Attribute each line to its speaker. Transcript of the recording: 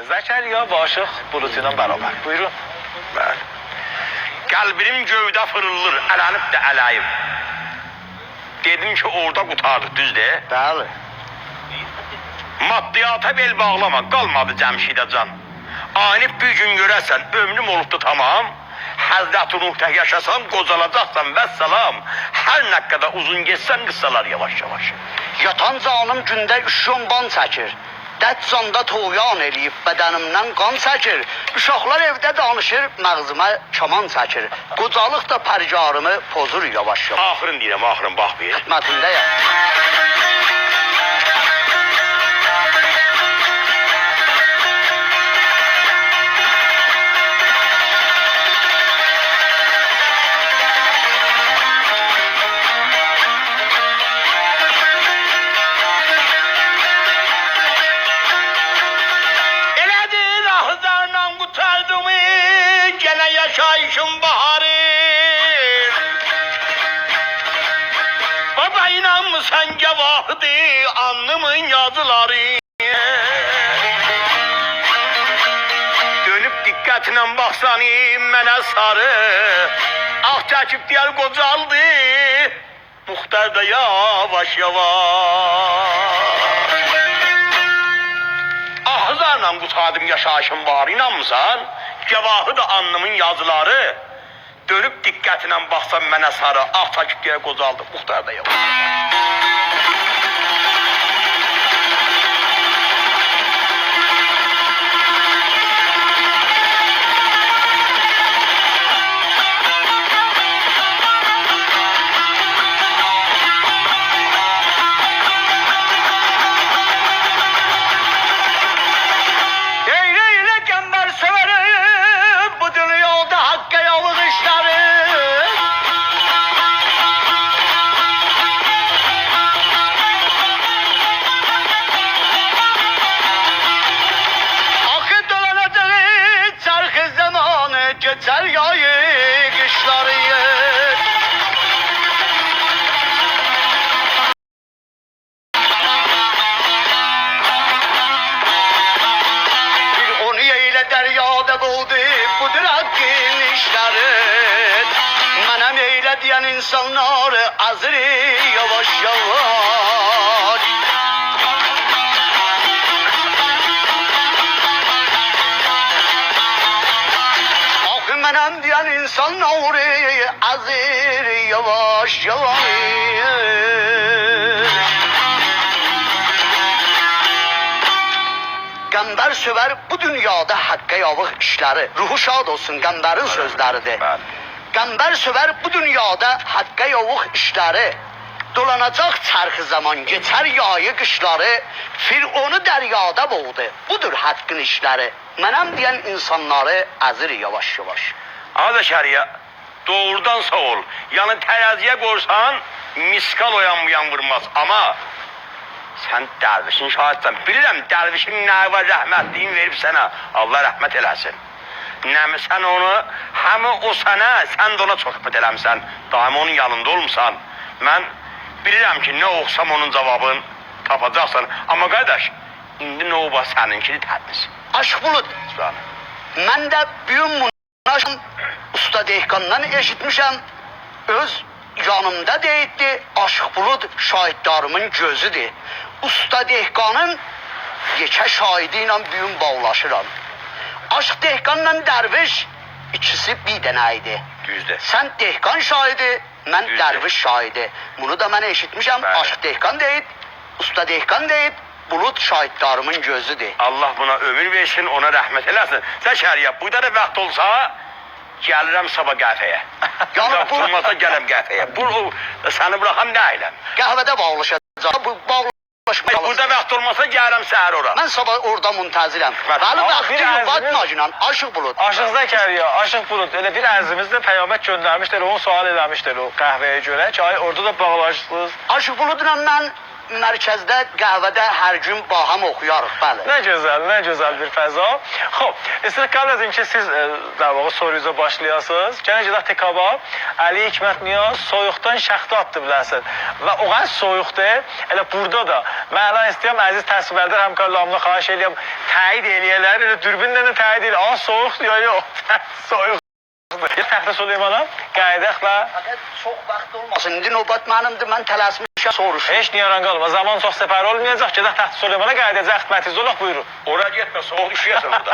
Speaker 1: Zekeriya ve Aşık Bulut'uyla beraber. Buyurun.
Speaker 2: Ben. Kalbim gövde fırılır, elenip de eləyim. Dedim ki orada qutardı, düz de.
Speaker 3: Bəli.
Speaker 2: Maddiyata bel bağlama, qalmadı Cəmşidə can. Anif bir gün görəsən, ömrüm olubdu tamam. Həzrət-i Ruh'ta yaşasan, qocalacaqsan, vəssalam. Hər nə qədər uzun geçsən, qıssalar yavaş yavaş.
Speaker 3: Yatan canım gündə 3 ban çəkir. Dət canda toyan eləyib, bədənimdən qan çəkir. Uşaqlar evdə danışır, məğzimə kaman çəkir. Qocalıq da pərcarımı pozur yavaş yavaş.
Speaker 2: Axırın deyirəm, axırın, bax bir.
Speaker 3: Xidmətindəyəm.
Speaker 2: Elədir ahzarla qutardım, gene yaşayışım baharı. Baba inanmısan cevahdı, alnımın yazıları. Dönüp dikkatlə baxsan mənə sarı. Ah çəkib deyər qocaldı, Muxtar da yavaş yavaş. Ahzarla qutardım yaşayışım var, inanmısan? Cevahı da alnımın yazıları. Dönüp dikkatlə baxsan mənə sarı. Ah çəkib deyər qocaldı, Muxtar da yavaş. Eyleyle gember severim, bu dünyada hakka yavuz işleri. Akı dolanacağı çarkı zamanı, geçer yayı kışları. Bir onu eyle deryada boğdu, budur hakkın işleri. Menem eyle diyen insanlar azır yavaş yavaş. Ah menem diyen insanlar azır yavaş yavaş. Qəmbər söver bu dünyada haqqa yavıq işləri. Ruhu şad olsun qəmbərin sözləridir. Bəli.
Speaker 3: Qəmbər söver bu dünyada haqqa yavıq işləri. Dolanacaq çarxı zaman, geçər yayı qışları. Fir'onu dəryada boğdu. Budur haqqın işləri. Mənəm deyən insanları əzir yavaş yavaş.
Speaker 2: Azəşəriyə, doğrudan sağ ol. Yani teraziye korsan, miskal oyan vurmaz. Ama sen dervişin şahitsen. Bilirəm dervişin nə var rəhmətliyin verib sənə. Allah rəhmət eləsin. Nəmi sən onu, həmi o sənə, sən də ona çox hübət eləmsən. Daim onun yanında olmuşsan. Mən bilirəm ki, nə oxsam onun cavabını tapacaqsan. Ama qardaş, indi nə oba səninkini tədnis.
Speaker 3: Aşk bulut. Mən də büyüm munaşım usta Dehqandan eşitmişəm. Öz yanımda deyildi, Aşıq Bulud şahiddarımın gözüdür. Usta Dehqanın yekə şahidi ilə büyüm bağlaşıram. Aşıq Dehqanla dərviş ikisi bir dənə idi.
Speaker 2: Düzdür.
Speaker 3: Sən Dehqan şahidi, mən
Speaker 2: Düzdür.
Speaker 3: dərviş şahidi. Bunu da mən eşitmişəm.
Speaker 2: Bəli.
Speaker 3: Aşıq Dehqan deyib, Usta Dehqan deyib, Bulud şahiddarımın gözüdür.
Speaker 2: Allah buna ömür versin, ona rəhmət eləsin. Zəkəriyə, burada da vaxt olsa, gəlirəm sabah qəhvəyə.
Speaker 3: Yəni bu-
Speaker 2: Olmasa gələm qəhvəyə. Səni bıraxam nə eyləm?
Speaker 3: Qəhvədə bağlaşacaq. Bu bağlaşma.
Speaker 2: Burada vaxt olmasa gələm səhər ora.
Speaker 3: Mən sabah orada muntazirəm.
Speaker 2: Bəli.
Speaker 3: Bəli,
Speaker 1: Amma
Speaker 3: vaxtı
Speaker 1: bir
Speaker 3: yox,
Speaker 1: ərzimiz-
Speaker 3: Fatmacınan, Aşıq Bulud.
Speaker 1: Aşık Zekeriya, Aşık Bulut öyle bir ərzimizdə peyğəmbər göndərmişdir, onu sual eləmişdir o qəhvəyə görə ki, ay orada da bağlaşdınız.
Speaker 3: Aşıq Buludla mən mərkəzdə qəhvədə hər gün baham oxuyarıq, bəli.
Speaker 1: Ne güzel bir fəza. Xoş, istəyirəm qəbul edin ki, siz dar vaxt soruyuza başlayasınız. Gənə gedək Tekaba, Əli Hikmət Niyaz soyuqdan şəxti atdı biləsən. Və o qədər soyuqdur, elə burada da. Mən istəyirəm, əziz təsvirlər həmkarlarımla xahiş edirəm, təyid eləyələr, elə dürbünlə də təyid eləyər. Aa, soyuqdur, yox, soyuq. Bir Təxtə Süleyman'a qayıdaq və
Speaker 3: Fəqət çox vaxt olmasın. İndi növbət mənimdir, mən tələsmişəm soruşum.
Speaker 1: heç niyaran qalma. Zaman çox səfər olmayacaq. Gedək Təxtə Süleyman'a qayıdacaq. Xidmətiniz olaq, buyurun.
Speaker 2: Oraya gitme, soğuk üşüyorsun orada.